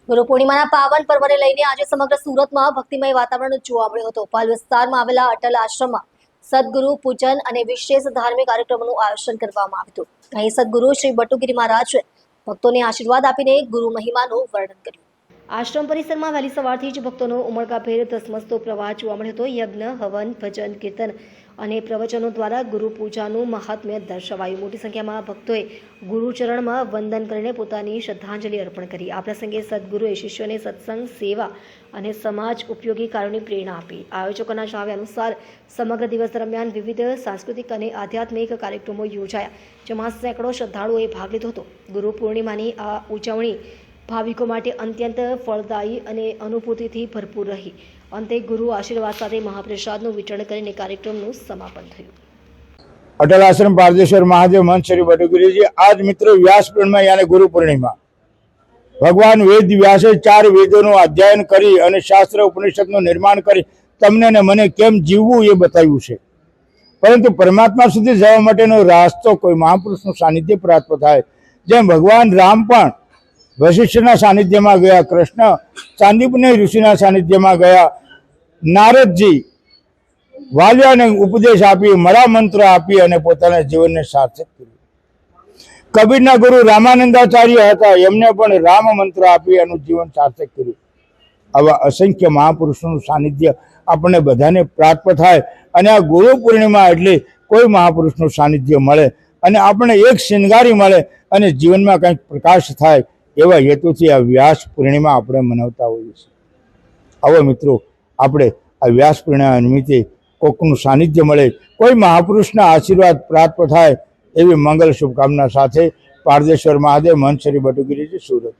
ગુરુ પૂર્ણિમાના પાવન પર્વને લઈને આજે સમગ્ર સુરતમાં ભક્તિમય વાતાવરણ જોવા મળ્યું હતું. પાલ વિસ્તારમાં આવેલા અટલ આશ્રમમાં સદગુરુ પૂજન અને વિશેષ ધાર્મિક કાર્યક્રમોનું આયોજન કરવામાં આવ્યું હતું. અહીં સદગુરુ શ્રી બટુગીરી મહારાજે ભક્તોને આશીર્વાદ આપીને ગુરુ મહિમાનું વર્ણન કર્યું. આશ્રમ પરિસરમાં વહેલી સવારથી જ ભક્તોનો ઉમળકાભેર ધસમસતો પ્રવાહ જોવા મળ્યો હતો. યજ્ઞ, હવન, ભજન, કીર્તન અને પ્રવચનો દ્વારા ગુરુ પૂજાનું મહાત્મ્ય દર્શાવાયું. મોટી સંખ્યામાં ભક્તોએ ગુરુચરણમાં વંદન કરીને પોતાની શ્રદ્ધાંજલિ અર્પણ કરી. આ પ્રસંગે સદગુરુએ શિષ્યોને સત્સંગ, સેવા અને સમાજ ઉપયોગી કાર્યોની પ્રેરણા આપી. આયોજકોના જણાવ્યા અનુસાર સમગ્ર દિવસ દરમિયાન વિવિધ સાંસ્કૃતિક અને આધ્યાત્મિક કાર્યક્રમો યોજાયા, જેમાં સેંકડો શ્રદ્ધાળુઓએ ભાગ લીધો હતો. ગુરુ પૂર્ણિમાની આ ઉજવણી ભાવિકો માટે અત્યંત ફળદાયી અને અનુભૂતિથી ભરપૂર રહી. અંતે ગુરુ આશીર્વાદ સાથે મહાપ્રસાદનું વિતરણ કરીને કાર્યક્રમનું સમાપન થયું. અટલ આશ્રમ પારદેશ્વર મહાદેવ મંચ શ્રી બટુગીરીજી આજ મિત્રો વ્યાસ પૂર્ણિમા યાनी ગુરુ પૂર્ણિમા. ભગવાન વેદ વ્યાસે 4 વેદોનું અધ્યયન કરી અને શાસ્ત્ર ઉપનિષદનું નિર્માણ કરી તમને ને મને કેમ જીવવું એ બતાવ્યું છે. પરંતુ પરમાત્મા સુધી જવા માટેનો રાસ્તો કોઈ મહાપુરુષનું સાનિધ્ય પ્રાપ્ત થાય. જેમ ભગવાન રામ પણ વશિષ્ઠના સાનિધ્યમાં ગયા, કૃષ્ણ ચાંદીપુની ઋષિના સાનિધ્યમાં ગયા, નારદજી વાલિયાને ઉપદેશ આપી, મરા મંત્ર આપી અને પોતાના જીવનને સાર્થક કર્યું. કબીરના ગુરુ રામાનંદાચાર્ય હતા, એમને પણ રામ મંત્ર આપી એનું જીવન સાર્થક કર્યું. આવા અસંખ્ય મહાપુરુષોનું સાનિધ્ય આપણને બધાને પ્રાપ્ત થાય અને આ ગુરુ પૂર્ણિમા એટલે કોઈ મહાપુરુષનું સાનિધ્ય મળે અને આપણને એક શિંગારી મળે અને જીવનમાં કંઈક પ્રકાશ થાય, એવા હેતુથી આ વ્યાસ પૂર્ણિમા આપણે મનાવતા હોઈએ છીએ. આવો મિત્રો, આપણે આ વ્યાસ પૂર્ણિમા નિમિત્તે કોકનું સાનિધ્ય મળે, કોઈ મહાપુરુષના આશીર્વાદ પ્રાપ્ત થાય એવી મંગલ શુભકામના સાથે પારદેશ્વર મહાદેવ મંચ શ્રી બટુગીરીજી, સુરત.